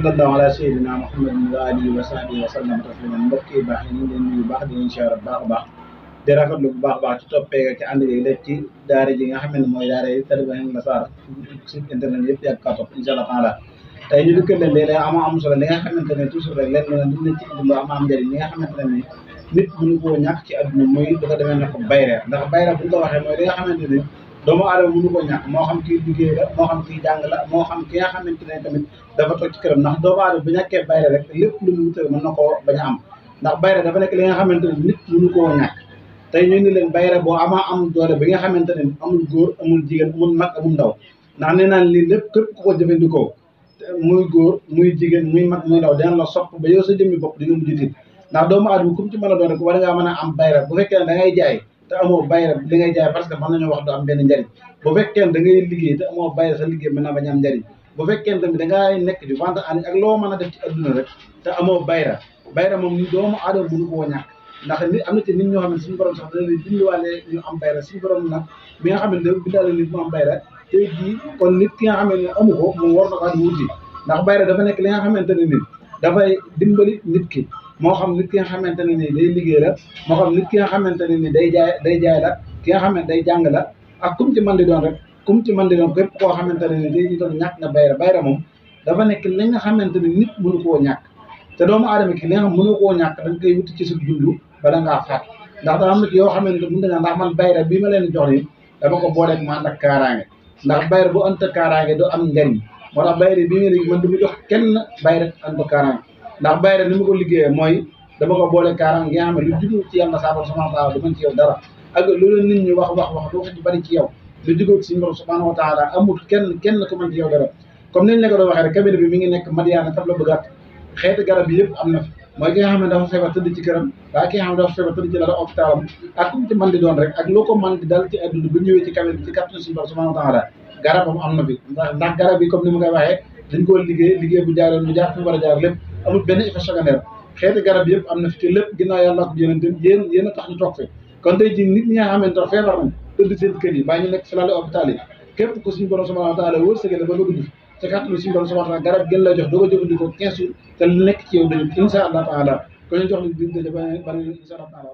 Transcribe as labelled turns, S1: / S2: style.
S1: sallallahu ala sayyidina Muhammadin wa alihi wa sahbihi wa sallam tasliman mbokk yi baax yi ñu ngi leen nuyu baax di leen siyaar bu baax a baax di rafetlu bu baax a baax ci toppee ci ànd yi lépp ci daara ji nga xam ne mooy daara yi Taliban Lassar ci internet yëpp yàgg kaa topp incha allah taala tey ñu dëkkal leen léeg-léeg am solo li nga xamante ne toujours rek leen na duñ leen ci indi lu am njëriñ li nga xamante ne nit mënu koo ñàkk ci àdduna muy dafa demee ne ko bayre ndax bayre bu ñu ko waxee mooy li nga xamante ne doomu aadama mënu ko ñàkk moo xam kii liggéey la moo xam kii jàng la moo xam ki nga xamante ne tamit dafa toog ci këram ndax doomu aadama bu ñàkkee bayre rek lépp lu mu wutal mën na koo bañ a am ndax bayre dafa nekk li nga xamante ne nit mënu koo ñàkk tey ñu ni leen bayre boo am doole bi nga xamante ne amul góor amul jigéen amul mag amul ndaw ndax nee naan lii lépp képp ku ko jëfandikoo muy góor muy jigéen muy mag muy ndaw dina la sopp ba yow sa jëmmi bopp di nga mujj tiit ndax doomu aadama kum ci mën a doon rek war ngaa mën a am bayre bu fekkee ne da ngay jaay te amoo bayre li ngay jaay parce que mën nañoo wax du am benn njariñ bu fekkee ne da ngay liggéey te amoo bayre sa liggéey mën na bañ am njariñ bu fekkee ne tamit da ngay nekk di vente en ligne ak loo mën a def ci adduna rek te amoo bayre moom ni doomu aadama mënu koo ñàkk ndax nit am na ci nit ñoo xam ne suñu borom sax dana bindiwaale ñu am bayre suñu borom nag mi nga xam ne da bindaale nit mu am bayre tey jii kon nit ki nga xam ne amu ko moom war na ko di wuti ndax bayre dafa nekk li nga xamante ne nit dafay dimbali nit ki moo xam nit ki nga xamante ne ni day liggéey la moo xam nit ki nga xamante ne ni day jaay la ki nga xamante day jàng la ak kum ci mën di doon rek kum ci mën di doon képp koo xamante ne ni day di doon ñàkk nga bayre moom dafa nekk li nga xamante ne nit mënu koo ñàkk te doomu aadama ki li nga xam mënu koo ñàkk da nga koy wuti ci sa dund bala ngaa faat ndax daa am na yoo xamante ne mun na ndax man bayre bii ma leen jox ni dama ko booleeg ma ànd ak kaaraange ndax bayre bu ànd ak kaaraange doo am njariñ moo tax bayre bii nga léegi man du mu jox kenn bayre ànd ak kaaraange ndax bayre ni ma ko liggéeyee mooy dama ko boole kaaraange nga xam ne lu jugu ci yàlla saabal subhanahu wa taala du mën ci yow dara ak loolu nit ñi wax du wax ci bari ci yow lu jugóo ci borom subhanahu wa taala amul kenn ku mën ci yow dara comme niñ la ko doon waxee rek cabinet bi mi ngi nekk Madiana tab la bëggaat xeeti garab yi yëpp am na fi mooy ki nga xam ne dafa feebar tëdd ci këram waaye ki nga xam ne dafa feebar tëdd ci la hôpitalam ak kum ci mën di doon rek ak loo ko mën di dal ci adduna bu ñëwee ci cabinet bi ci kàttanu suñu borom subhanahu wa taala garabam am na fi ndax garab yi comme ni ma koy waxee dañ koo liggéey bu jaaroon mu jaar fi mu war a jaar lépp amul benn effet secondaire xeeti garab yëpp am na fi ci lépp ginnaaw yàlla ko yéneen yéen a tax ñu toog fi kon tey ji nit ñi nga xamante ne feebar nañ tëdd seen kër yi baa ñu nekk fi lali hôpital yi képp ku suñu borom subhanahu wa taala wërsëgale ba nga dugg ci kàttanu suñu borom subhanahu wa taala garab gën lay jox doo ko jëfandikoo 15 jours te lu nekk ci yow dañu insha allah taala ko ñu jox ni dig daje ba incha allah taala